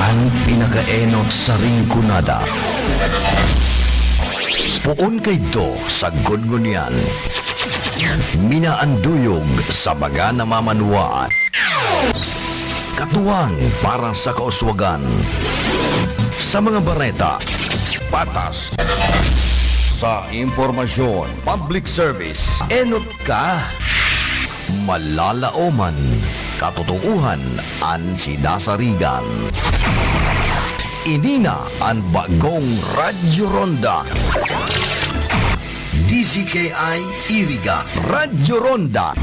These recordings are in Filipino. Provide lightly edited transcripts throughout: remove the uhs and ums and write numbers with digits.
ang pinakaenot sa ringkunada. Puon kay do sa gudngunyan. Minaanduyog sa mga namamanwaan. Katuwang para sa kauswagan. Sa mga bareta, patas. Sa impormasyon, public service, enot ka. Malalaoman, katotohuan ang sinasarigan. Inina ang bagong Radyo Ronda. DCKI Iriga Radyo Ronda.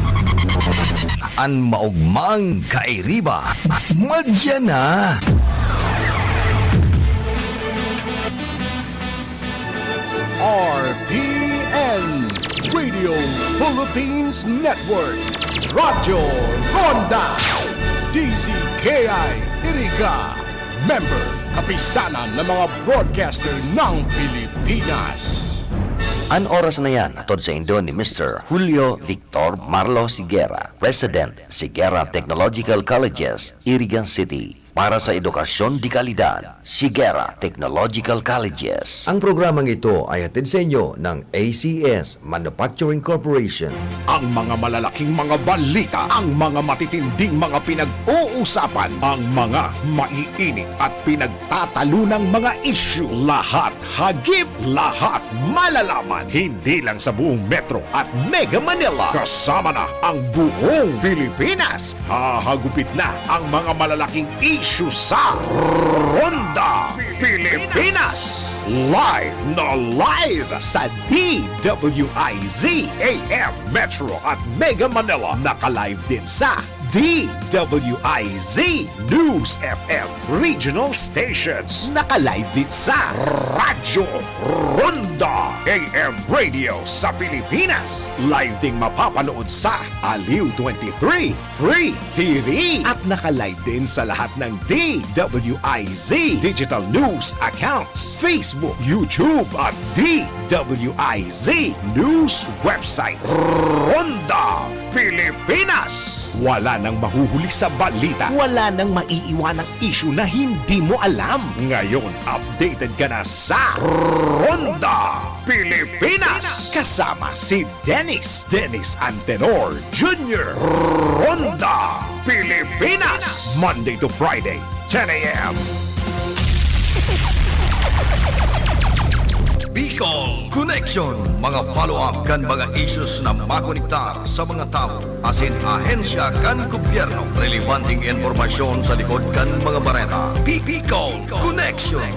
Ang maugmang kairiba. Madya na. RPN Radio Philippines Network Radyo Ronda DZKI Iriga Member Kapisanan ng mga broadcaster ng Pilipinas. Ang oras na yan, atod sa Indo ni Mr. Julio Victor Marlo Siguera, President, Siguera Technological Colleges, Irigan City. Para sa edukasyon di kalidad, Siguera Technological Colleges. Ang programang ito ay hatid sa inyo ng ACS Manufacturing Corporation. Ang mga malalaking mga balita, ang mga matitinding mga pinag-uusapan, ang mga maiinit at pinagtatalunang mga issue. Lahat hagip, lahat malalaman. Hindi lang sa buong Metro at Mega Manila. Kasama na ang buong Pilipinas. Hahagupit na ang mga malalaking issue sa Ronda Pilipinas. Live na live sa DWIZ AM Metro at Mega Manila. Naka-live din sa DWIZ News FM Regional Stations. Naka-live din sa Radyo Ronda AM Radio sa Pilipinas. Live ding mapapanood sa Aliw 23 Free TV. At naka-live din sa lahat ng DWIZ Digital News accounts, Facebook, YouTube at DWIZ News website. Ronda Pilipinas. Wala nang mahuhuli sa balita. Wala nang maiiwanang issue na hindi mo alam. Ngayon, updated ka na sa Ronda Pilipinas. Kasama si Dennis Antenor Jr. Ronda Pilipinas. Monday to Friday, 10 a.m. Bicol Connection. Mga follow-up kan mga issues na makonektar sa mga tao. Asin ahensya kan gobyerno. Relevanting informasyon sa likod kan mga bareta. Bicol Connection.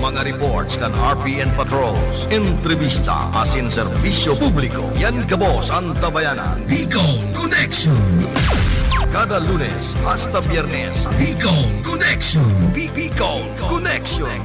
Mga reports kan RPN patrols. Entrevista asin serbisyo publiko. Yan kabos ang tabayanan. Bicol Connection. Kada Lunes hasta Biyernes. Bicol Connection. Bicol Connection.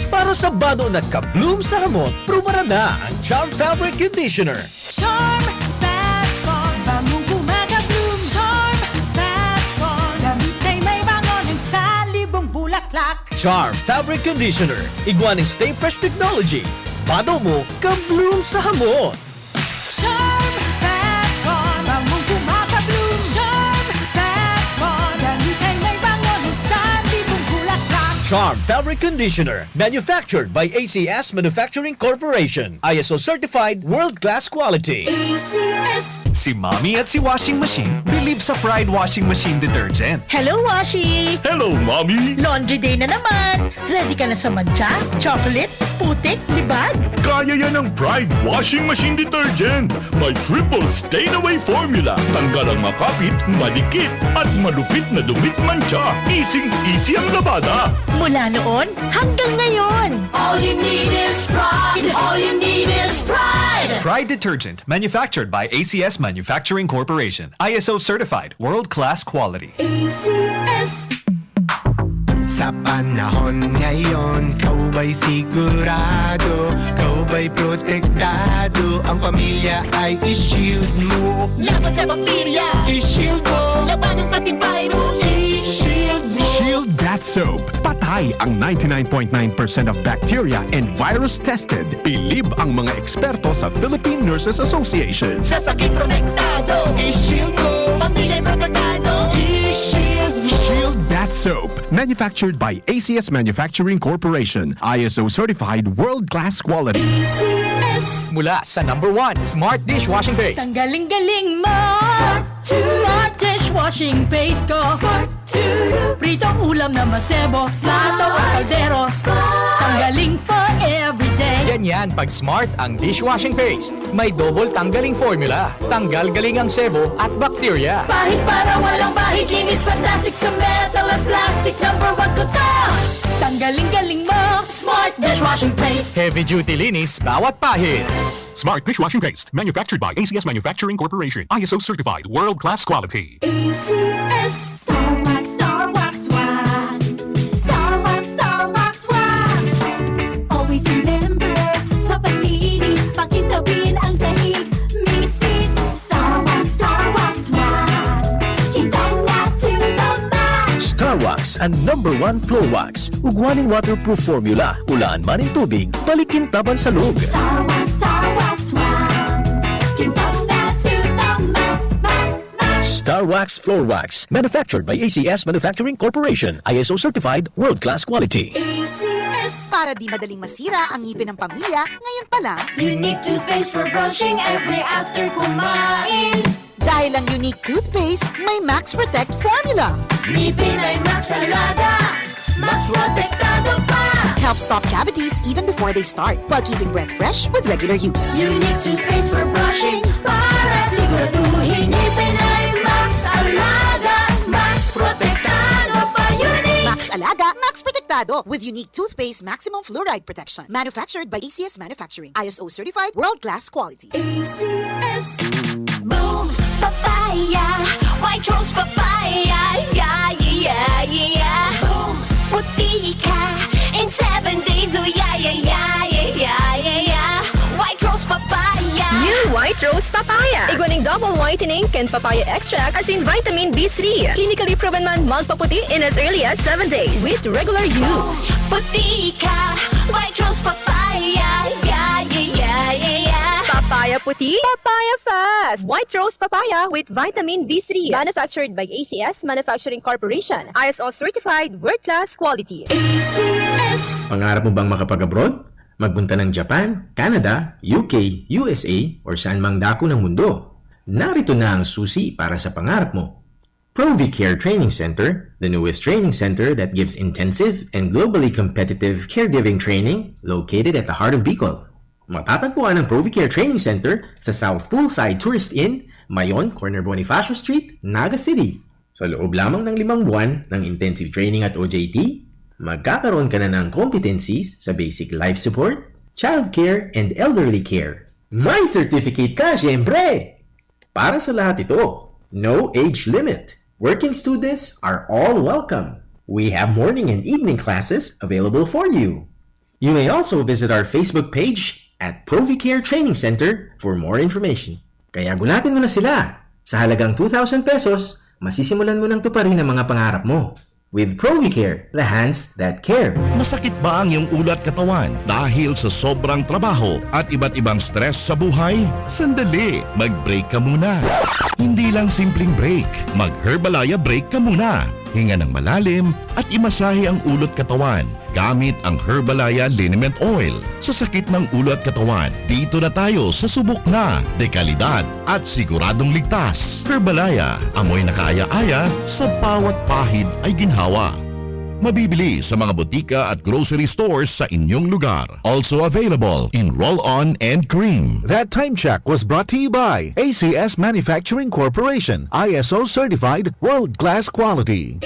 Para sa bado na ka-bloom sa hamot, prumara na ang Charm Fabric Conditioner. Charm Fat Bond, bangong gumagabloom. Charm Fat Bond, damit ay may bangon ng salibong bulaklak. Charm Fabric Conditioner, igwaning Stay Fresh Technology. Bado mo, ka-bloom sa hamot. Charm Fat Bond, bangong gumagabloom. Charm Fat Bond, damit ay may bangon ng salibong bulaklak. Charm Fabric Conditioner, manufactured by ACS Manufacturing Corporation. ISO certified, world-class quality. ACS. Si Mommy at si Washing Machine believe sa Pride Washing Machine Detergent. Hello, Washi! Hello, Mommy! Laundry day na naman! Ready ka na sa mancha, chocolate, putik, libag? Kaya yan ang Pride Washing Machine Detergent. May triple stain-away formula. Tanggal ang makapit, madikit, at malupit na dumit mancha. Easy ang labada. Mula noon hanggang ngayon. All you need is pride. All you need is pride. Pride detergent, manufactured by ACS Manufacturing Corporation. ISO certified, world-class quality. Sa panahon ngayon, kau ba'y sigurado? Kau ba'y protektado? Ang pamilya ay i-shield mo. Laban sa bakterya, I-shield mo. laban ng pati virus, i-shield mo. Shield Bath Soap. Patay ang 99.9% of bacteria and virus tested. Bilib ang mga eksperto sa Philippine Nurses Association. Sa sakit protektado, I-shield mo. pamilya protektado, i-shield mo. Shield Bath Soap. Manufactured by ACS Manufacturing Corporation. ISO certified world-class quality. Mula sa #1 Smart Dishwashing Paste. Ang galing-galing mo! Smart dishwashing paste ko. Pritong ulam na masebo, plato o kaldero. Tanggaling for everyday. Ganyan pag Smart ang dishwashing paste. May double tanggaling formula. Tanggal galing ang sebo at bakterya. Bahid para walang bahid, linis fantastic sa metal at plastic. #1 ko to! Tanggaling-galing mo! Smart dishwashing paste. Heavy duty linis bawat pahid. Smart dishwashing paste, manufactured by ACS Manufacturing Corporation. ISO certified, world-class quality. Star Wax Wax. Star Wax Wax. Always remember, sa paglinis, pakintabin ang sahig. Mrs. Star Wax Wax. Kitang na to the max. Star Wax ang #1 floor wax. Ugwaning waterproof formula. Ulaan man ang tubig, balikin taban sa loob. Star Wax Wax. Kitang na to the max, max, max. Star Wax Floor Wax. Manufactured by ACS Manufacturing Corporation. ISO certified world-class quality. Para di madaling masira ang ngipin ng pamilya, ngayon pa lang, Unique toothpaste for brushing every after kumain. dahil ang unique toothpaste, may Max Protect formula. Ngipin ay Max Alaga. Max Protektado pa. Helps stop cavities even before they start, while keeping breath fresh with regular use. Unique toothpaste for brushing para siguraduhin ngipin ay Max Alaga. Max Protektado pa. Unique. Max Alaga, Max Protectado with unique toothpaste maximum fluoride protection. Manufactured by ACS Manufacturing. ISO certified world-class quality. Boom, papaya, white rose papaya, yeah, yeah, yeah. Boom, puti ka in 7 days, oh yeah, yeah, yeah, yeah, yeah, yeah. White rose papaya. New White Rose Papaya. Iguaning double whitening and papaya extract as in vitamin B3. Clinically proven man magpaputi in as early as 7 days with regular use. Puti ka, white rose papaya, yeah, yeah, yeah, yeah, yeah. Papaya puti, papaya fast. White Rose Papaya with vitamin B3. Manufactured by ACS Manufacturing Corporation. ISO certified world-class quality. Pangarap mo bang makapag-abroad? Magpunta ng Japan, Canada, UK, USA, or saan mang dako ng mundo? Narito na ang susi para sa pangarap mo. ProviCare Training Center, the newest training center that gives intensive and globally competitive caregiving training located at the heart of Bicol. Matatagpuan ang ProviCare Training Center sa South Poolside Tourist Inn, Mayon, Corner Bonifacio Street, Naga City. Sa loob lamang ng 5 buwan ng intensive training at OJT, magkakaroon ka na ng competencies sa basic life support, childcare, and elderly care. May certificate ka, syempre! Para sa lahat ito, no age limit. Working students are all welcome. We have morning and evening classes available for you. You may also visit our Facebook page at ProviCare Training Center for more information. Kaya gulatin mo na sila. Sa halagang 2,000 pesos, masisimulan mo nang tuparin ang mga pangarap mo. With ProviCare, the hands that care. Masakit ba ang iyong ulo at katawan dahil sa sobrang trabaho at iba't ibang stress sa buhay? Sandali, mag-break ka muna. Hindi lang simpleng break, mag-Herbalaya break ka muna. Hinga ng malalim at imasahe ang ulo at katawan gamit ang Herbalaya Liniment Oil. Sa sakit ng ulo at katawan, dito na tayo sa subok na, dekalidad at siguradong ligtas. Herbalaya, amoy na kaaya-aya sa bawat pahid ay ginhawa. Mabibili sa mga botika at grocery stores sa inyong lugar. Also available in roll-on and cream. That time check was brought to you by ACS Manufacturing Corporation. ISO certified world-class quality.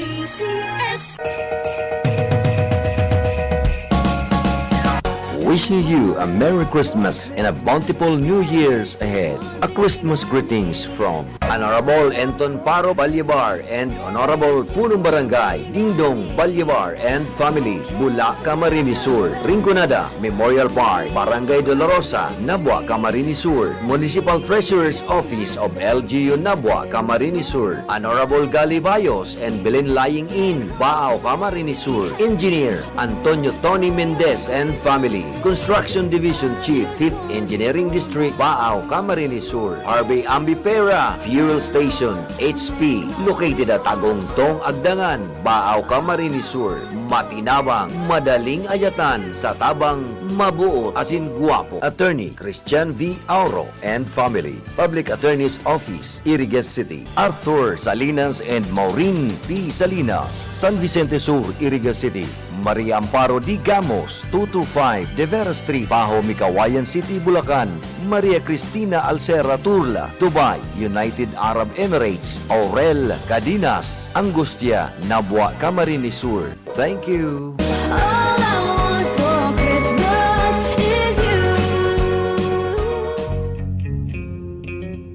wishing you a Merry Christmas and a bountiful New Year's ahead. A Christmas greetings from Honorable Anton Paro Balyabar and Honorable Punong Barangay Dingdong Balyabar and family, Bula, Camarines Sur, Rinconada Memorial Park, Barangay Dolorosa, Nabua, Camarines Sur, Municipal Treasurer's Office of LGU Nabua, Camarines Sur, Honorable Galibayos and Belen Lying In, Baao, Camarines Sur, Engineer Antonio Tony Mendez and family, Construction Division Chief, 5th Engineering District, Baao, Camarines Sur, Harvey Ambipera, Fuel Station, HP, located at Agongtong, Agdangan, Baao, Camarines Sur, matinabang, madaling ayatan sa tabang, mabuo asin guwapo. Attorney Christian V. Auro and family, Public Attorney's Office, Irigas City, Arthur Salinas and Maureen P. Salinas, San Vicente Sur, Irigas City, Maria Amparo D. Gamos, 225 De Vera Street, Paho, Mikawayan City, Bulacan, Maria Cristina Alcera Turla, Dubai, United Arab Emirates, Aurel Cadinas, Angustia, Nabua, Camarines Sur. Thank you. All I want for Christmas is you.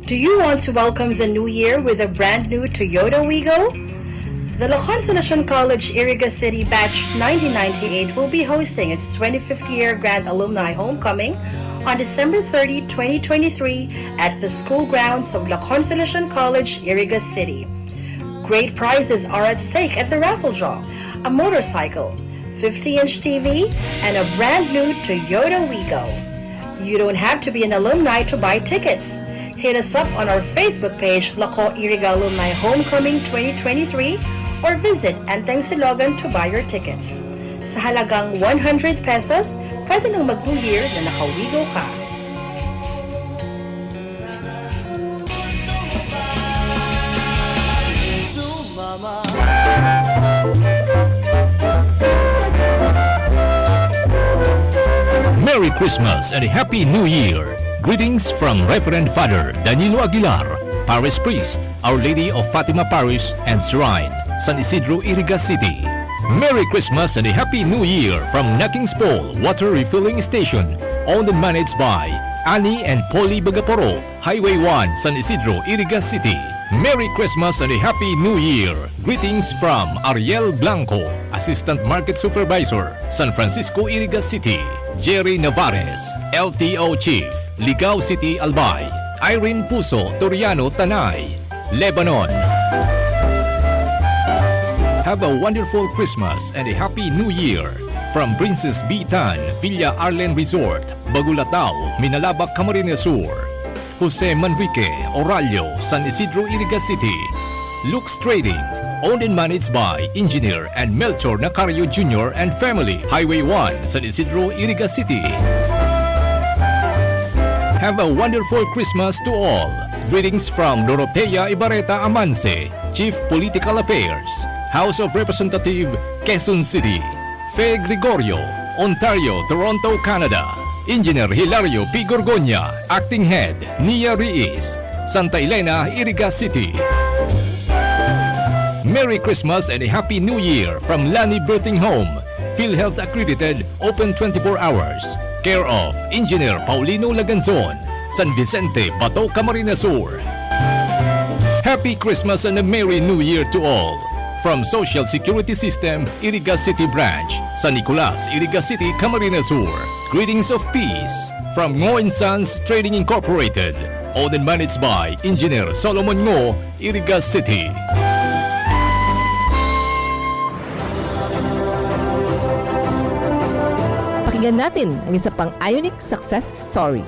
Do you want to welcome the new year with a brand new Toyota Wigo? The La Consolacion College Iriga City Batch 1998 will be hosting its 25th year Grand Alumni Homecoming on December 30, 2023 at the school grounds of La Consolacion College Iriga City. Great prizes are at stake at the raffle draw: a motorcycle, 50-inch TV, and a brand new Toyota Wigo. You don't have to be an alumni to buy tickets. Hit us up on our Facebook page, Laco Iriga Alumni Homecoming 2023, or visit Anteng Silogan to buy your tickets. Sa halagang 100 pesos, pwede nang mag-New Year na nakawigo ka. Merry Christmas and a Happy New Year! Greetings from Reverend Father Danilo Aguilar, Parish Priest, Our Lady of Fatima Parish and Shrine, San Isidro, Irigas City. Merry Christmas and a Happy New Year from Nakings Pole Water Refilling Station, owned and managed by Annie and Polly Bagaporo, Highway 1, San Isidro, Irigas City. Merry Christmas and a Happy New Year! Greetings from Ariel Blanco, Assistant Market Supervisor, San Francisco, Irigas City. Jerry Navarez, LTO Chief, Ligao City, Albay. Irene Puso, Toriano, Tanay, Lebanon. Have a wonderful Christmas and a Happy New Year from Princess B. Tan, Villa Arlen Resort, Bagulatao, Minalabak, Camarines Sur. Jose Manrique, Oralio, San Isidro, Irigas City. Lux Trading, owned and managed by Engineer and Melchor Nacario Jr. and family, Highway 1, San Isidro, Irigas City. Have a wonderful Christmas to all. Greetings from Dorotea Ibarreta Amance, Chief Political Affairs, House of Representative, Quezon City. Fe Gregorio, Ontario, Toronto, Canada. Engineer Hilario P. Gorgonia, Acting Head, Nia Riis, Santa Elena, Irigas City. Merry Christmas and a Happy New Year from Lani Birthing Home, PhilHealth accredited, open 24 hours. Care of Engineer Paulino Laganzon, San Vicente, Bato, Camarines Sur. Happy Christmas and a Merry New Year to all. From Social Security System, Irigas City Branch, San Nicolas, Irigas City, Camarines Sur. Greetings of peace from Ngo & Sons Trading Incorporated, owned and managed by Engineer Solomon Ngo, Irigas City. Pakinggan natin ang isa pang Ionic success story.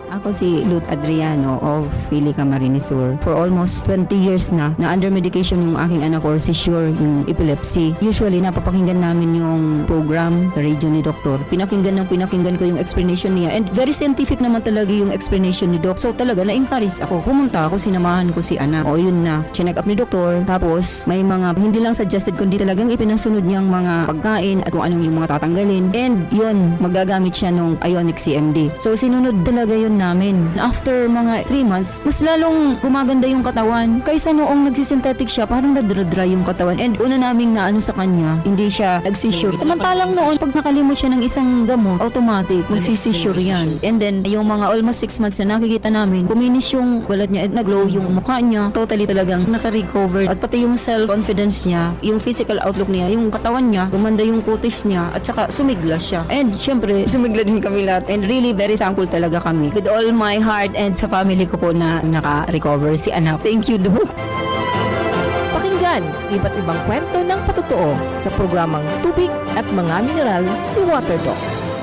Ako si Lut Adriano of Philly Camarines Sur. For almost 20 years na under medication yung aking anak or seizure, yung epilepsy. Usually, napapakinggan namin yung program sa radio ni Doktor. Pinakinggan ko yung explanation niya. And very scientific naman talaga yung explanation ni Doc. So talaga, na-encourage ako. Pumunta ako, sinamahan ko si anak. O yun na, chinek up ni Doktor. Tapos, may mga hindi lang suggested, kundi talagang ipinasunod niyang mga pagkain at kung anong yung mga tatanggalin. And yun, magagamit siya nung Ionic CMD. So sinunod talaga yun namin. After mga 3 months, mas lalong gumaganda yung katawan. Kaysa noong nagsisynthetic siya, parang nadra-dry yung katawan. And una naming naano sa kanya, hindi siya nagsisure. Samantalang noon, pag nakalimot siya ng isang gamot, automatic, nagsisisure yan. And then, yung mga almost 6 months na nakikita namin, kuminis yung balat niya at nag-glow yung mukha niya. Totally talagang naka-recover. At pati yung self-confidence niya, yung physical outlook niya, yung katawan niya, gumanda yung kutis niya, at saka sumigla siya. And syempre, sumigla din kami lahat. And really, very thankful talaga kami. With all my heart and sa family ko po na naka-recover si anak. Thank you, Doc. Pakinggan iba't ibang kwento ng patotoo sa programang Tubig at Mga Mineral ni Water Doc.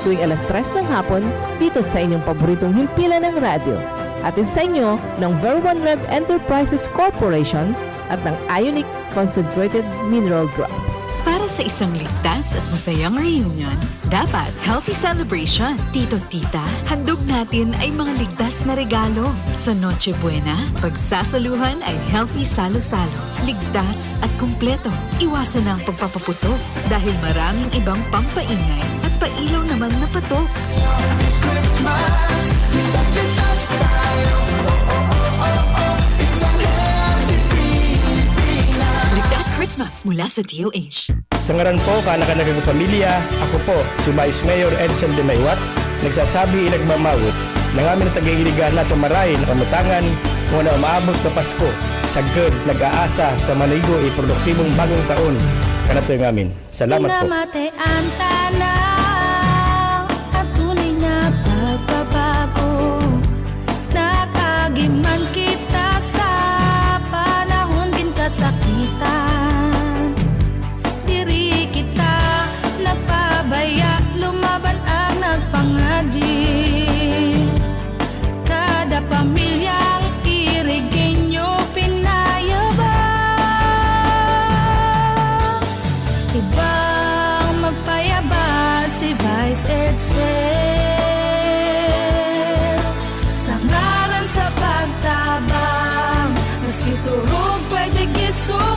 Tuwing alas 3 ng hapon, dito sa inyong paboritong himpilan ng radyo. Atin sa inyo ng Ver1 Rev Enterprises Corporation at ng Ionic Concentrated Mineral Drops. Para sa isang ligtas at masayang reunion, dapat healthy celebration. Tito-tita, handog natin ay mga ligtas na regalo. Sa Noche Buena, pagsasaluhan ay healthy salo-salo. Ligtas at kumpleto. Iwasan ang pagpapaputok dahil maraming ibang pampaingay at pailaw naman na patok. This Christmas, ligtas tayo. It's a healthy Pilipinas. Ligtas Christmas mula sa DOH. Sa ngaran po, kanak-kanakang pamilya, ako po, si Vice Mayor Edson de Maywat, nagsasabi inagmamawit ng aming tagailigana sa maray na kamutangan muna umaabot na Pasko sa good nag-aasa sa manigo produktibong bagong taon. Kanato yung amin. Salamat po. Pinamate ang tanaw at tunay na pagbabago. Nakagiman kita sa panahon din kasakitan. Diri kita nagpabaya, lumaban ang nagpangadyi. Kada pamilyang Irigenyo pinayabang. Ibang magpayabang si Vice Edsel. Sa ngalan sa pagtabang, maski turog pwede gisungon.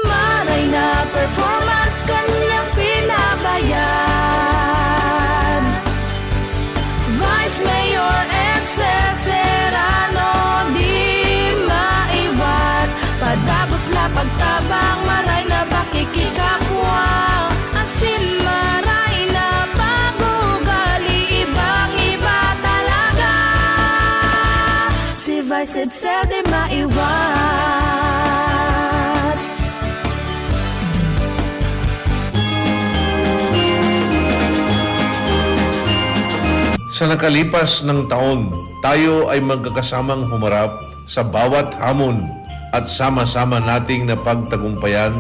Maray na performance kanyang pinabayan. Vice Mayor Edsel Serrano, di maiwan. Padagos na pagtabang, maray na bakikikapwa. Asin maray na pagugali, ibang iba talaga. Si Vice Edsel di maiwan. Sa nakalipas ng taon, tayo ay magkakasamang humarap sa bawat hamon at sama-sama nating napagtagumpayan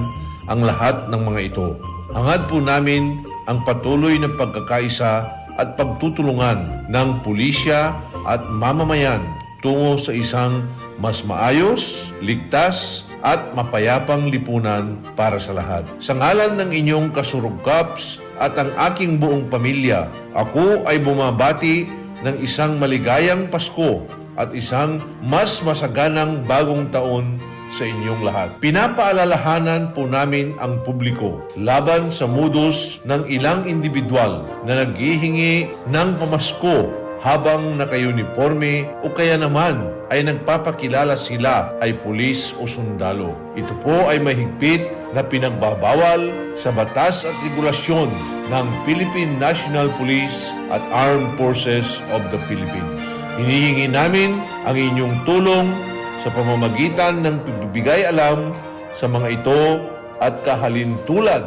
ang lahat ng mga ito. Hangad po namin ang patuloy na pagkakaisa at pagtutulungan ng pulisya at mamamayan tungo sa isang mas maayos, ligtas at mapayapang lipunan para sa lahat. Sa ngalan ng inyong kasurog Kaps at ang aking buong pamilya, ako ay bumabati ng isang maligayang Pasko at isang mas masaganang bagong taon sa inyong lahat. Pinapaalalahanan po namin ang publiko laban sa modus ng ilang individual na naghihingi ng pamasko habang naka-uniforme o kaya naman ay nagpapakilala sila ay pulis o sundalo. Ito po ay mahigpit na pinagbabawal sa batas at regulasyon ng Philippine National Police at Armed Forces of the Philippines. Hinihingi namin ang inyong tulong sa pamamagitan ng pagbibigay alam sa mga ito at kahalintulad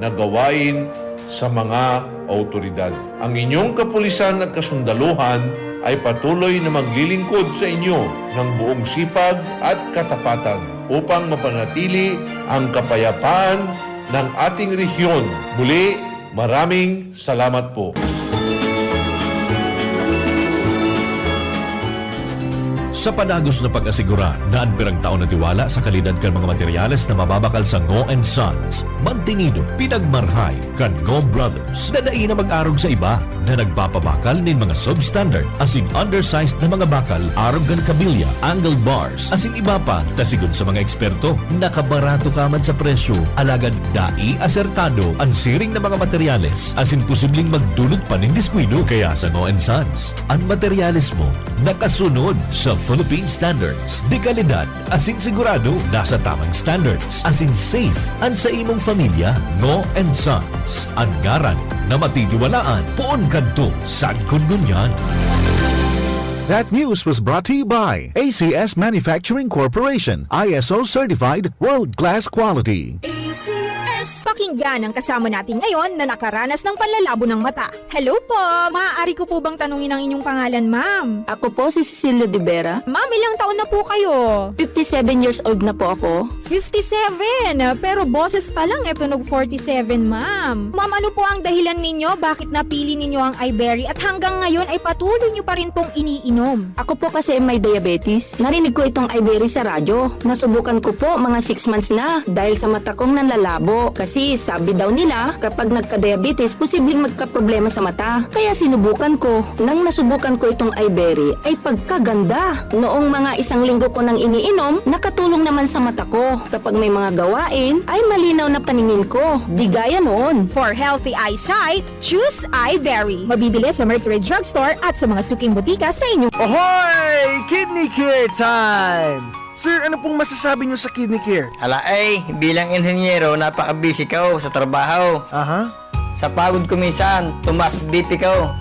na gawain sa mga autoridad. Ang inyong kapulisan at kasundaluhan ay patuloy na maglilingkod sa inyo ng buong sipag at katapatan upang mapanatili ang kapayapaan ng ating rehiyon. Muli, maraming salamat po. Sa panagos na pag-asigura na ang pirang taon na tiwala sa kalidad kan mga materyales na mababakal sa Ngo & Sons, mantinido, pinagmarhay, kan Go Brothers, na na mag-arog sa iba, na nagpapabakal nin mga substandard, as in undersized na mga bakal, arog kan kabilya, angled bars, as in iba pa, tasigon sa mga eksperto, nakabarato ka man sa presyo, alagad dai asertado ang siring na mga materyales, as in posibleng magdulot pa nin diskwido, kaya sa Ngo & Sons, ang materyales mo, nakasunod sa Philippine Standards, di kalidad, as in sigurado, nasa tamang standards, as in safe, ang sa imong pamilya, Ngo & Sons, ang garan na matitiwalaan, poon kadto, sad kundunyan. That news was brought to you by ACS Manufacturing Corporation, ISO Certified World-Class Quality. Pakinggan ang kasama natin ngayon na nakaranas ng panlalabo ng mata. Hello po! Maaari ko po bang tanungin ang inyong pangalan, ma'am? Ako po si Cecilia De Vera. Ma'am, ilang taon na po kayo? 57 years old na po ako. 57! Pero boses pa lang tunog 47, ma'am. Ma'am, ano po ang dahilan ninyo? Bakit napili ninyo ang iBerry at hanggang ngayon ay patuloy nyo pa rin pong iniinom? Ako po kasi may diabetes. Narinig ko itong iBerry sa radyo. Nasubukan ko po mga 6 months na dahil sa mata kong nanlalabo. Kasi sabi daw nila kapag nagka-diabetes, posibleng magka-problema sa mata. Kaya sinubukan ko. Nang nasubukan ko itong iBerry ay pagkaganda. Noong mga 1 linggo ko nang iniinom, nakatulong naman sa mata ko. Kapag may mga gawain, ay malinaw na paningin ko. Di gaya noon. For healthy eyesight, choose iBerry. Mabibili sa Mercury Drugstore at sa mga suking butika sa inyong... Ahoy! Kidney Care time! Sir, ano pong masasabi niyo sa Kidney Care? Ala bilang inhenyero, napaka-busy ko sa trabaho. Aha. Sa pagod ko minsan, tumas BP ko.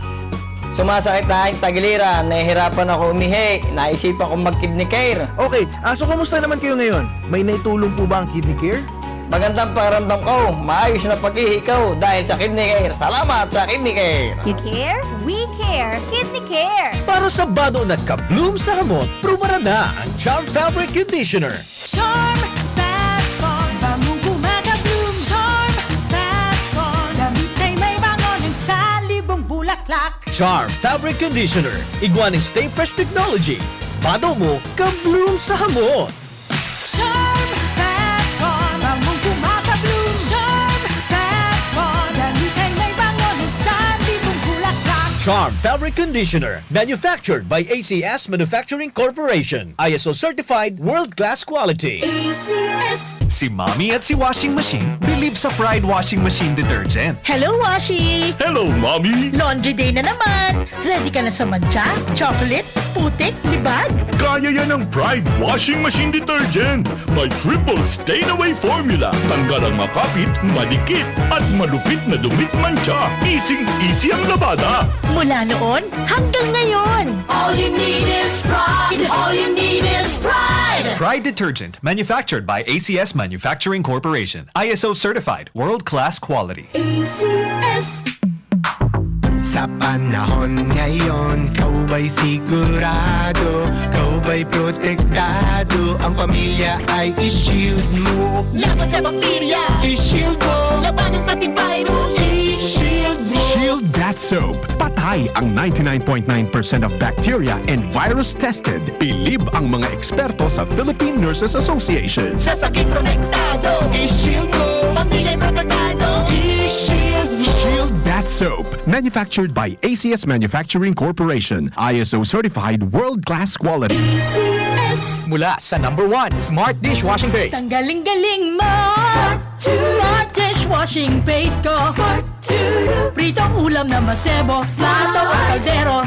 Sumasakit na aking tagiliran, nahihirapan ako umihi, naisipan kong mag-Kidney Care. Okay, so kamusta naman kayo ngayon? May naitulong po ba ang Kidney Care? Magandang pakiramdam ko, maayos na pag-ihi ko dahil sa Kidney Care. Salamat sa Kidney Care. You care? We care. Kidney Care. Para sa bado na ka-bloom sa hamot, pruba na ang Charm Fabric Conditioner. Charm Fat Con, bangong kumaka-bloom. Charm Fat Con, damit ay may bangon sa libong bulaklak. Charm Fabric Conditioner. Iguaning Stay Fresh Technology. Bado mo, ka-bloom sa hamot. Charm Fat Con, bangong kumaka-bloom. Charm Fat Con, damit ay may bangon sa libong bulaklak. Charm Fabric Conditioner. Manufactured by ACS Manufacturing Corporation. ISO Certified World-Class Quality. ACS. Si Mommy at si Washing Machine believe sa Pride Washing Machine Detergent. Hello, Washi! Hello, Mommy! Laundry day na naman! Ready ka na sa mancha, chocolate, putik, libag? Kaya yan ang Pride Washing Machine Detergent. May triple stain-away formula. Tanggal ang makapit, madikit, at malupit na dumit mancha. Easy ang labada. Mula noon hanggang ngayon. All you need is pride. All you need is pride. Pride Detergent, manufactured by ACS Manufacturing Corporation. ISO certified, world-class quality. ACS. Sa panahon ngayon, kau ba'y sigurado? Kau ba'y protektado? Ang pamilya ay i-shield mo. Laban sa bakterya, I-shield mo. laban ng pati virus, i-shield mo. Shield That Soap. Patay ang 99.9% of bacteria and virus tested. Bilib ang mga eksperto sa Philippine Nurses Association. Sa sakit protektado, I-shield mo. pamilya protektado, i-shield mo. Shield That Soap. Manufactured by ACS Manufacturing Corporation. ISO certified world-class quality. ACS. Mula sa #1 Smart Dishwashing Paste. Tanggaling-galing mo! Smart dishwashing paste ko. Pritong ulam na masebo, plato o kaldero.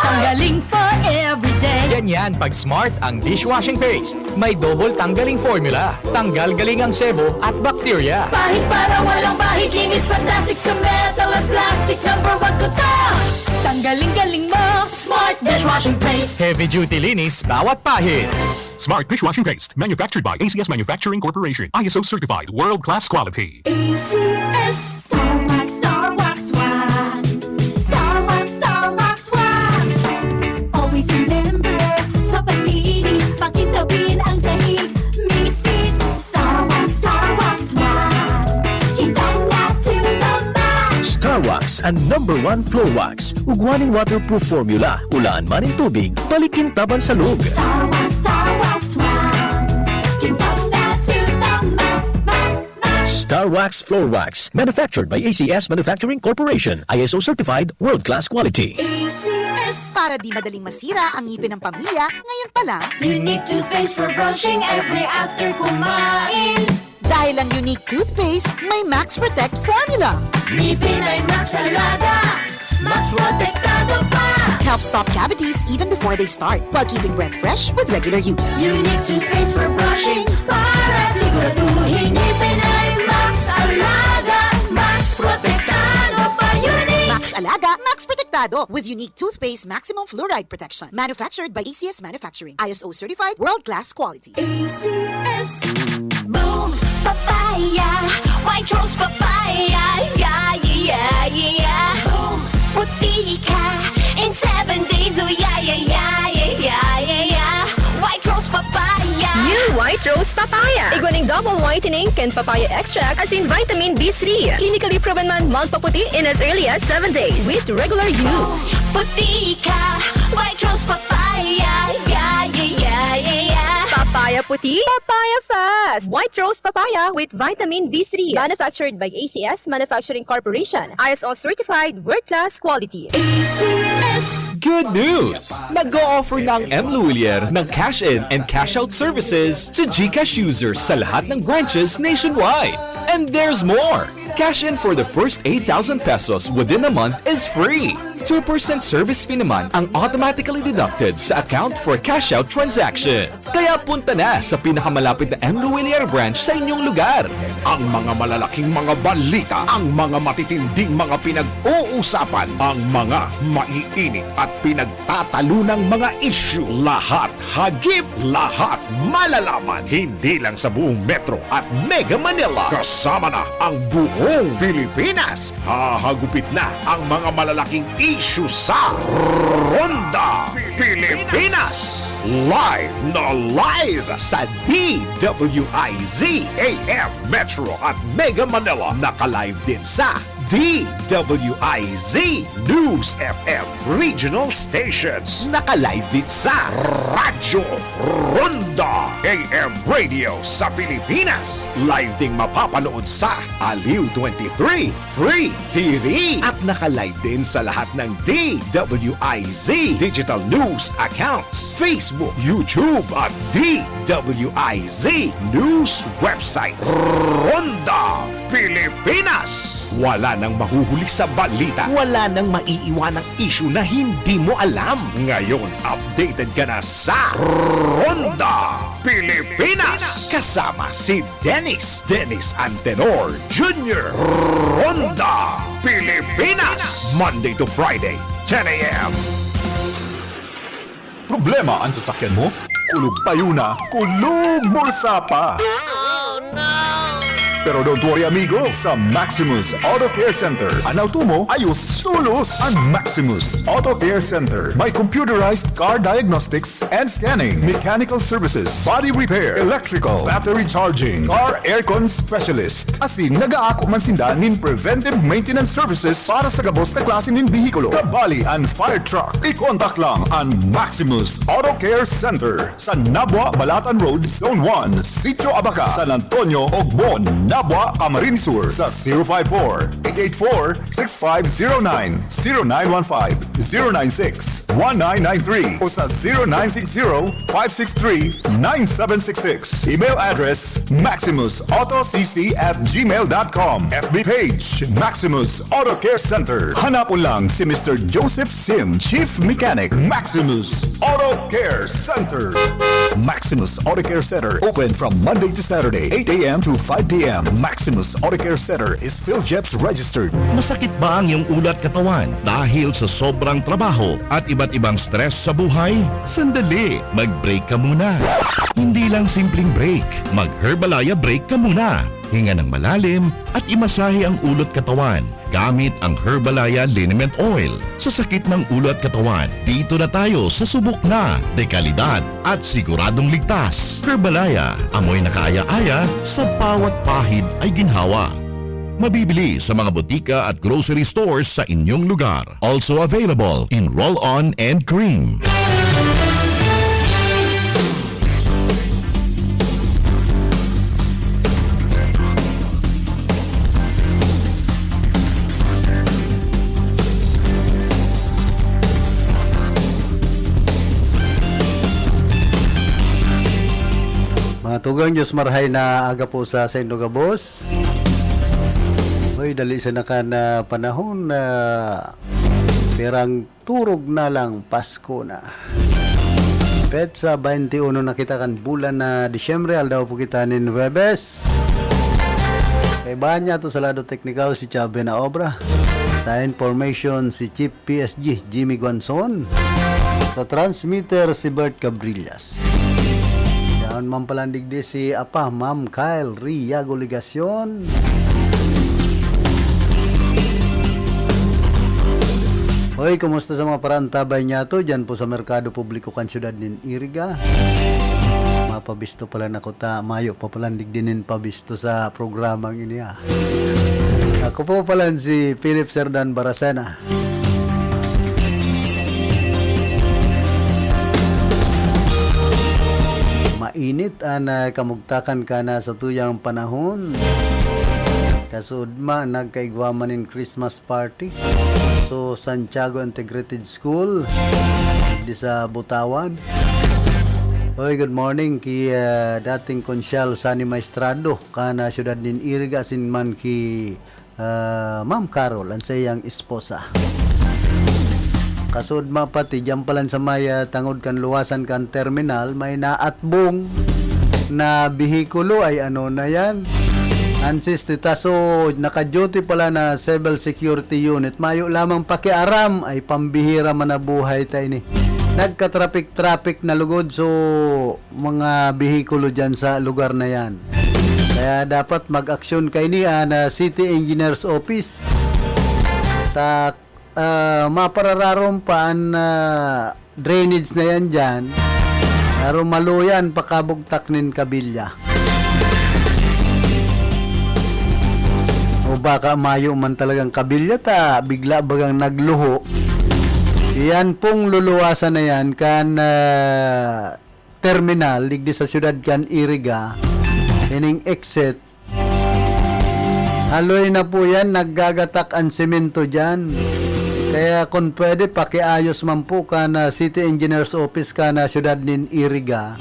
Tanggaling for everyday. Ganyan pag Smart ang dishwashing paste. May double tanggaling formula. Tanggal galing ang sebo at bakterya. Pahit para walang bahid, linis fantastic sa metal at plastic. #1 ko to! Tanggaling-galing mo! Smart dishwashing paste. Heavy duty linis bawat pahid. Smart Dishwashing Paste. Manufactured by ACS Manufacturing Corporation. ISO certified world-class quality. ACS. Star Wax, Star Wax, Wax. Star Wax, Star Wax, Wax. Always remember, sa paglinis, pakitabin ang sahig. Mrs. Star Wax, Star Wax, Wax. Kitang na to the max. Star Wax ang #1 floor wax. Ugwaning waterproof formula. Ulaan man ng tubig, palikintaban sa loob. Star Wax, Star Wax, Wax. Kitang na to the max, max, max. Star Wax Floor Wax, manufactured by ACS Manufacturing Corporation, ISO certified, world-class quality. Para di madaling masira ang ngipin ng pamilya, ngayon pa lang, Unique toothpaste for brushing every after kumain. dahil ang Unique toothpaste may Max Protect formula. Ngipin ay Max Alaga, Max Protektado pa. Helps stop cavities even before they start, while keeping breath fresh with regular use. Unique toothpaste for brushing, para siguraduhin ngipin ay Max Alaga, Max Protektado pa. Unique Max Alaga, Max Protectado with Unique toothpaste maximum fluoride protection. Manufactured by ACS Manufacturing, ISO certified, world-class quality. ACS. Boom, papaya, white rose papaya, yeah, yeah, yeah. Boom, puti ka in 7 days, oh yeah, yeah, yeah, yeah, yeah, yeah. White rose papaya. New White Rose Papaya. Iguaning double whitening and papaya extract as in vitamin B3. Clinically proven man magpaputi in as early as 7 days with regular use. Puti ka, white rose papaya, yeah, yeah, yeah, yeah, yeah. Papaya puti, papaya fast. White Rose Papaya with vitamin B3. Manufactured by ACS Manufacturing Corporation. ISO certified, world-class quality. ACS. Good news! Nag-o-offer ng M. Luwilier ng cash-in and cash-out services to GCash users sa lahat ng branches nationwide. And there's more! Cash-in for the first 8,000 pesos within a month is free. 2% service fee naman ang automatically deducted sa account for cash-out transaction. Kaya punta na sa pinakamalapit na M. Luwilier branch sa inyong lugar. Ang mga malalaking mga balita, ang mga matitinding mga pinag-uusapan, ang mga maiinit at pinagtatalunang mga issue. Lahat hagip, lahat malalaman. Hindi lang sa buong Metro at Mega Manila. Kasama na ang buong Pilipinas. Hahagupit na ang mga malalaking issue sa Ronda Pilipinas. Live na live sa DWIZ AM Metro at Mega Manila. Naka-live din sa DWIZ News FM Regional Stations. Naka-live din sa Radyo Ronda AM Radio sa Pilipinas. Live ding mapapanood sa Aliw 23 Free TV. At naka-live din sa lahat ng DWIZ Digital News accounts, Facebook, YouTube at DWIZ News website. Ronda Pilipinas. Wala nang mahuhuli sa balita. Wala nang maiiwanang issue na hindi mo alam. Ngayon, updated ka na sa Ronda Pilipinas. Kasama si Dennis Antenor Jr. Ronda Pilipinas. Monday to Friday, 10 a.m. Problema ang sasakyan mo? Kulog tayo na, kulog bulsa pa! Pero don't worry amigo, sa Maximus Auto Care Center, ang auto mo ayos tulos. Ang Maximus Auto Care Center may computerized car diagnostics and scanning, mechanical services, body repair, electrical, battery charging, car aircon specialist. Asin nag-aako man sinda nin preventive maintenance services para sa gabos na klase nin bihikulo, kabali and fire truck. I-contact lang ang Maximus Auto Care Center sa Nabwa, Balatan Road, Zone 1, Sitio Abaca, San Antonio, Ogbon, Nabwa, Camarines Sur sa 054-884-6509, 0915-096-1993 o sa 0960-563-9766. Email address maximusautocc@gmail.com. FB page Maximus Auto Care Center. Hanapon lang si Mr. Joseph Sim, Chief Mechanic, Maximus Auto Care Center. Maximus Auto Care Center open from Monday to Saturday, 8 a.m. to 5 p.m. Maximus Auto Care Center is PhilJeps registered. Masakit ba ang iyong ulat katawan dahil sa sobrang trabaho at iba't ibang stress sa buhay? Sandali, mag-break ka muna. Hindi lang simpleng break, mag-Herbalaya break ka muna. Hinga ng malalim at imasahe ang ulot katawan gamit ang Herbalaya Liniment Oil. Sa sakit ng ulo at katawan, dito na tayo sa subok na, dekalidad at siguradong ligtas. Herbalaya, amoy na kaaya-aya, sa bawat pahid ay ginhawa. Mabibili sa mga botika at grocery stores sa inyong lugar. Also available in roll-on and cream. Tugang Diyos marhay na aga po sa St. Lugabos. Hoy, dali sa na panahon na perang turog na lang Pasko na. Petsa 21 na kita kan bulan na Disyembre, aldaw po kita ni Huwebes. Kay banya to sa lado technical si Chabe na obra. Sa information si Chief PSG Jimmy Guanzon. Sa transmitter si Bert Cabrillas. Yan man palandig di si Ma'am Kyle Riago Ligacion. Hoy, kumusta sa mga parantabay niya to? Diyan po sa Merkado Publiko kan Siyudad nin Iriga. Mapabisto pala na ko ta. Mayo pa palandig dinin pabisto sa programang ini ah. Ako po pala si Philip Serdan Barasena. Mainit ang kamugtakan ka na sa tuyang panahon. Kasudma nagkaigwaman in Christmas party. So Santiago Integrated School di sa Butawan. Hoy, good morning ki dating konsyal Sani Maestrado kana Siyudad nin Iriga sin man ki Ma'am Carol ang sayang esposa. Kasudma pati dyan palan sa may tangod kan luwasan kan terminal may naatbong na bihikulo ay ano na yan. Ansis tita, so naka-duty pala na civil security unit. Mayo lamang pakiaram ay pambihira man na buhay tayo ni. Nagka-traffic na lugod so mga bihikulo dyan sa lugar na yan. Kaya dapat mag-aksyon kayo ni na City Engineer's Office. Maparararom pa ang drainage na yan dyan. Pero maluyan pakabugtak nin kabilya. O baka mayo man talagang kabilya ta, bigla bagang nagluho. Yan pong luluwasan na yan kan terminal, ligdi sa siyudad kan Iriga, ining exit. Haloy na po yan, naggagatak ang semento dyan. Kaya kung pwede, pakiayos man po ka na City Engineer's Office ka na siyudad nin Iriga.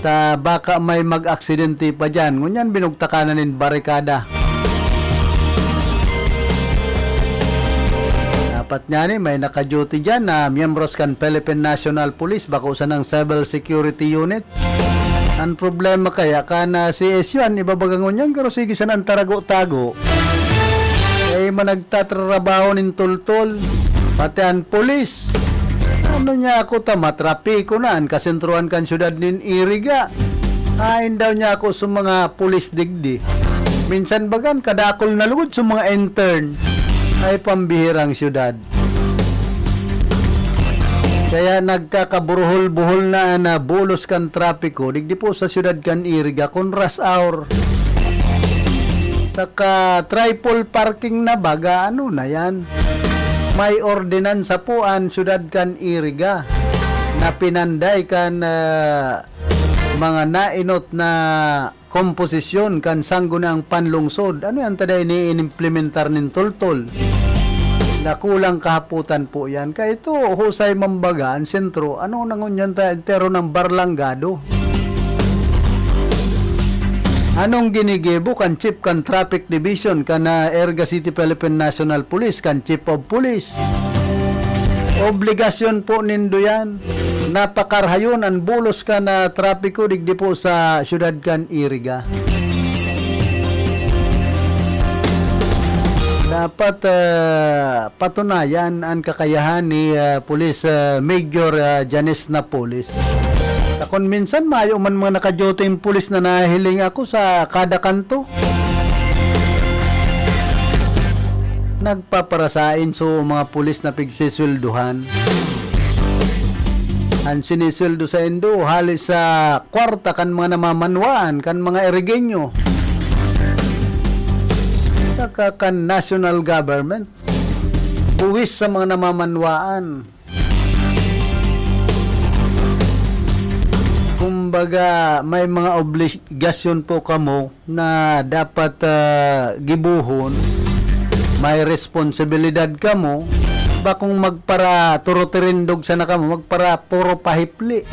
Ta baka may mag-aksidente pa dyan. Ngunyan binugtakanan nin barikada. Dapat niya ni may naka-duty dyan na miyembros kan Philippine National Police baka usan ng Civil Security Unit. Ang problema kaya ka na CSU an ibabagangon yan pero sige san ang tarago-tago. Ay managtatrabaho nin tultol pati ang polis. Ano niya ako matrapiko na ang kasentruan kan siyudad nin Iriga. Kain daw niya ako sa mga polis digdi. Minsan bagan kadakol na lugod sa mga intern ay pambihirang siyudad. Kaya nagkakaburuhol-buhol na bulos kan trapiko digdi po sa siyudad kan Iriga kun rush hour. Saka triple parking na baga, ano na yan? May ordinansa po ang siyudad kan Iriga na pinanday kan mga nainot na komposisyon kan sanggunang panlungsod. Ano yan taday ni inimplementar nin toltol? Nakulang kahaputan po yan. Kaya ito, husay mambaga, ang sentro, ano nangon yan tayo, entero ng barlangado. Anong ginigibo kan Chief kan Traffic Division kan Erga City Philippine National Police kan Chief of Police? Obligasyon po nindo yan. Napakarhayon ang bulos ka na trapiko digdi po sa siyudad kan Iriga. Dapat patunayan ang kakayahan ni Police Major Janice Napoles. Kung minsan mayo man mga naka-duty yung pulis na nahiling ako sa kada kanto. Nagpaparasain so mga pulis na pigsiswelduhan. Ang sinisweldo sa Indo halis sa kwarta kan mga namamanwaan kan mga Irigenyo. Saka kan national government buwis sa mga namamanwaan. Kumbaga may mga obligasyon po kamo na dapat gibuhon. May responsibilidad kamo ba kung magpara turotirindog sana kamo magpara puro pahipli.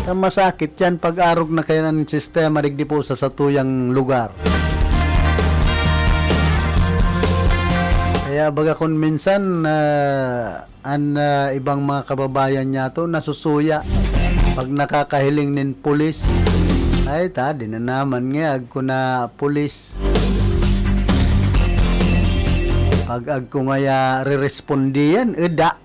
Ang masakit yan pag arog na kayo ng sistema digdi po sa satuyang lugar. Kaya baga kung minsan ibang mga kababayan niya to nasusuya pag nakakahiling nin pulis. Ay di na naman nga ko na pulis. Pag ko nga re-respondiyan, eda.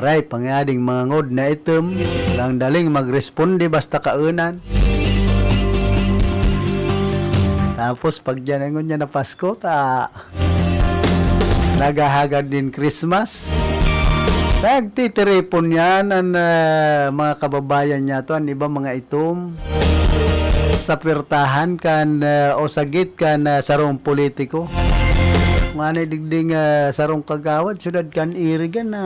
Aray, pangyading mga ngod na item, lang daling magresponde basta kaunan. Tapos pag dyan niya na Pasko, nagahagad din Christmas. Nagtitiripon yan ang mga kababayan niya to, ang iba mga itom. Sa pirtahan kan o sagit kan sarong politiko. Manay digding sarong kagawad, syudad kan irigan na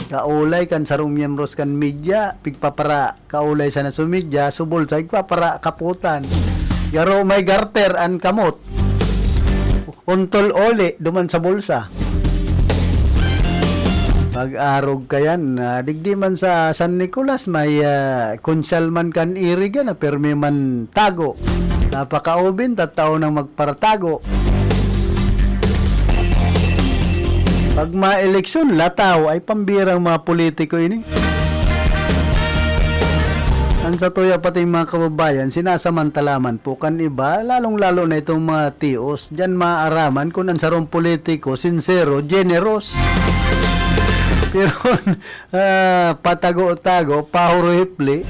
kaulay kan sarong miyembros kan media, pigpapara kaulay sa nasumidya, subol sa pigpapara kaputan. Yaro may garter an kamot. Untol oli duman sa bulsa. Pag-arog kayan, digdi man sa San Nicolas, may konsyalman kan iriga na permi man tago. Napakaubin, tatao nang magparatago. Pag ma-eleksyon, lataw ay pambirang mga politiko ini. Ang sa tuya pati mga kababayan, sinasamantalaman po kan iba, lalong-lalo na itong mga tios. Diyan maaaraman kung ang sarong politiko, sincero, generous. Pero patago-tago, pahuro-hipli.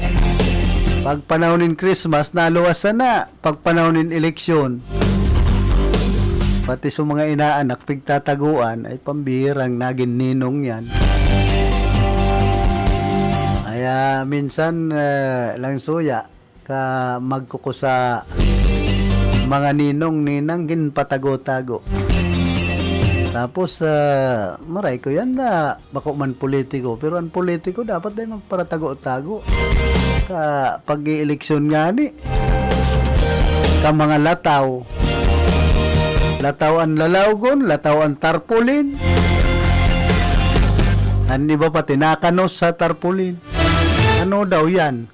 Pag panahonin Christmas, naluwasan na. Pag panahonin eleksyon, pati sa mga inaanak, pigtataguan, ay pambihirang naging ninong yan. Kaya minsan lang suya, ka magkukusa mga ninong-ninang gin patago-tago. Tapos, maray ko yan na bako man politiko. Pero ang politiko dapat din magparatago-tago. Pag i-eleksyon nga ni, ka mga lataw. Lataw ang lalawgon, lataw ang tarpulin. Ano ba pa tinakanos sa tarpulin? Ano daw yan?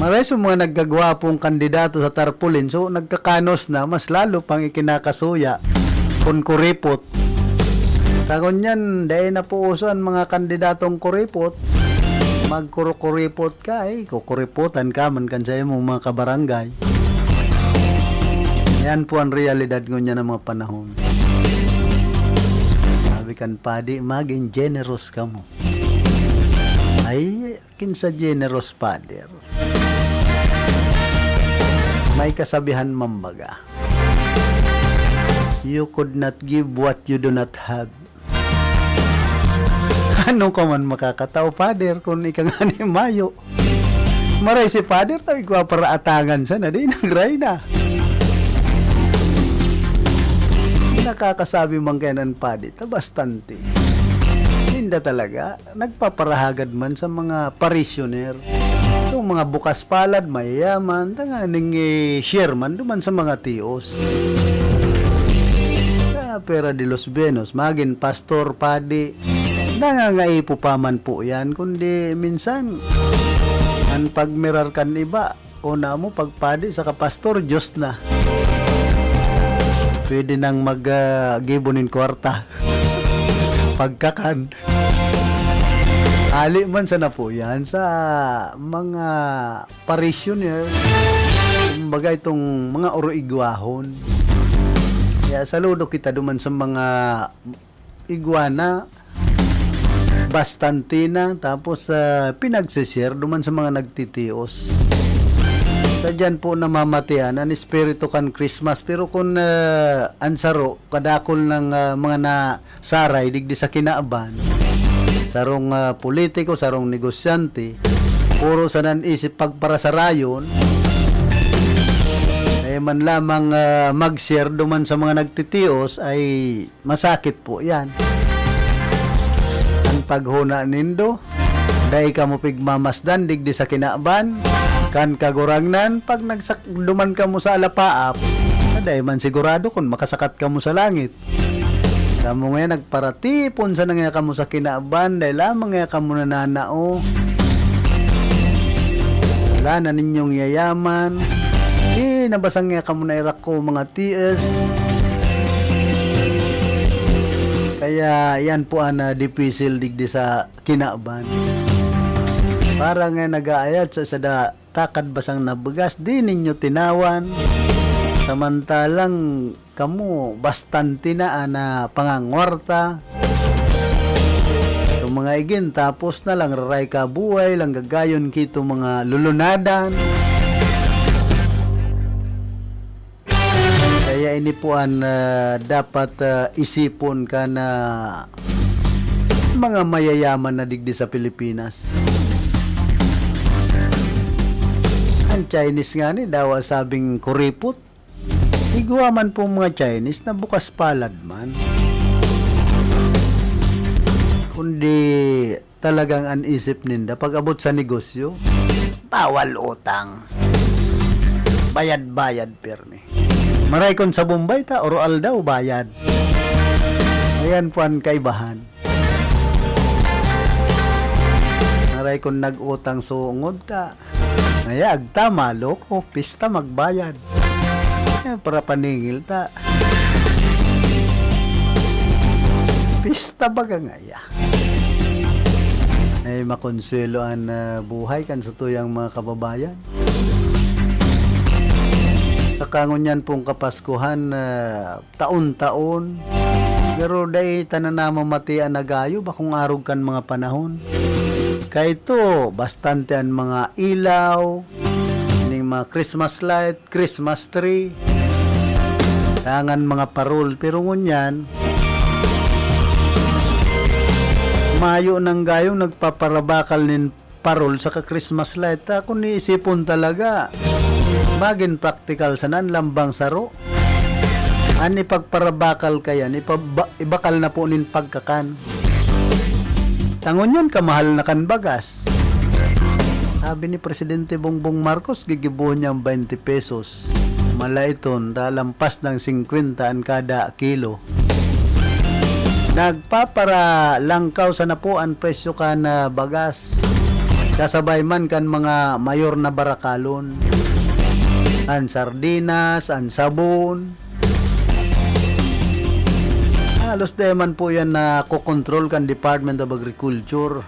Maray sa mga naggagwapong kandidato sa tarpulin, so nagkakanos na, mas lalo pang ikinakasuya kung kuripot. Tagon yan, dahil na po uso ang mga kandidatong kuripot, magkuripot ka, kukuripotan ka man kan sa imong mga kabarangay. Yan po ang realidad ngunya ng mga panahon. Sabi kan padi, maging generous ka mo. Ay, kinsa generous pader. May kasabihan mambaga. You could not give what you do not have. Ano ka man makakatao, Father, kung ika nga ni Mayo? Maray si Father, tayo ko para atangan sana, di nagray na. Nakakasabi man kaya ng Padi, bastante. Hinda talaga, nagpaparahagad man sa mga parisyoner. Yung mga bukas palad, mayayaman, tanganing share man duman sa mga tios. Pera de los Benos, maging pastor, padi, nangangaipo pa man po yan, kundi minsan, ang pagmirar kan iba, una mo pagpadi sa kapastor, Diyos na. Pwede nang mag-gibonin kwarta. Pagkakan. Ali man sana po yan sa mga parishioner, kumbaga itong mga oro-igwahon. Kaya saludo kita duman sa mga iguana, bastantina, tapos pinagsishare duman sa mga nagtitios. Sa dyan po namamatian ang espiritu kan Christmas. Pero kung ansaro, kadakol ng mga nasaray, digdi sa kinaaban, sarong politiko, sarong negosyante, puro sa nan-isip pagparasarayon, man lamang mag-share duman sa mga nagtitios ay masakit po yan. Ang paghuna nindo, dahil ka mo pigmamasdan, digdi sa kinaaban, kan kagurangnan, pag duman ka mo sa alapaap, dahil man sigurado kung makasakat ka mo sa langit. Kamu nga nagparatipon sa nga kamo sa kinaaban dahil lamang nga kamo nananao. Wala na ninyong yayaman. Nabasang nga kamo na irako mga TS. Kaya yan po ang dipisil digdi sa kinaaban. Para nga nag-aayat sa sada takad basang nabugas, di ninyo tinawan. Samantalang kamu bastante na pangangwarta. Yung mga igin, tapos na lang raray ka buhay, lang gagayon kito mga lulunadan. Kaya ini po ang dapat isipon ka na mga mayayaman na digdi sa Pilipinas. Ang Chinese nga ni daw sabing kuripot. Higuwa man po mga Chinese na bukas palad man. Kundi talagang anisip ninda pag abot sa negosyo, bawal utang. Bayad-bayad permi. Maray kon sa Bombay ta, oral daw bayad. Ayan po ang kaibahan. Maray kon nag-utang suungod ta. Ngayag ta, maloko, pista magbayad. Ayan, para paningil ta. Pista baga ngaya. Ay makonsuelo ang buhay kan sa tuyang mga kababayan. Sa kangunyan pong Kapaskuhan, taon-taon, pero dahi tananama matian na gayo, bakong arog kan mga panahon. Kaya ito, bastante ang mga ilaw, yung mga Christmas light, Christmas tree, tangan mga parol, pero ngunyan, mayo ng gayong nagpaparabakal nin parol sa ka-Christmas light. Kung niisipon talaga, maging practical sanan lambang saro. Ani pagparabakal kayan, ibakal na po nin pagkakan. Tangon yun, kamahal na kan bagas. Sabi ni Presidente Bongbong Marcos, gigibuhan niya 20 pesos. Mala iton, dalampas ng 50 ang kada kilo. Nagpapara langkaw sa napuan presyo ka na bagas. Kasabay man kan mga mayor na barakalon. Ang sardinas, ang sabon. Halos man po yan na kukontrol kan Department of Agriculture.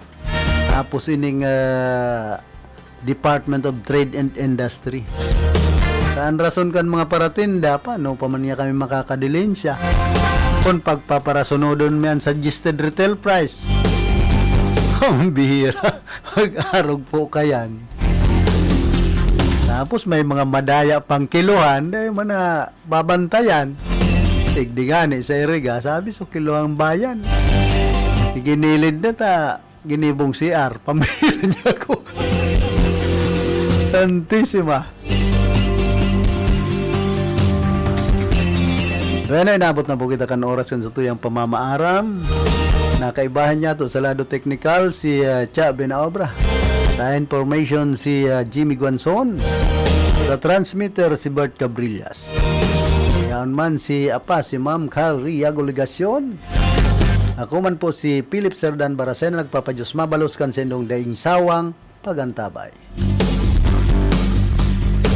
Tapos ining Department of Trade and Industry. Saan rason kan mga paratinda pa, no pa man niya kami makakadilensya. Kung pagpaparasunodon mo yan suggested retail price. Ang bihira. Mag-arog po kayan. Tapos may mga madaya pang kiluhan, dahil mana babantayan. Tigdigani sa iriga, sabi so kiluhang bayan. Iginilid na ta, ginibong CR, pamilya niya ko. Santissima. Bueno, inabot na po kita kan oras kan sa tuyang pamamaaram. Nakaibahan niya to sa lado technical si Cha Benaobra. Sa information si Jimmy Guanzon. Sa transmitter si Bert Cabrillas. Yan man si Ma'am Carl Riago Legasyon. Ako man po si Philip Serdan Baracena, nagpapadyos mabalos kan sendong daing sawang pagantabay.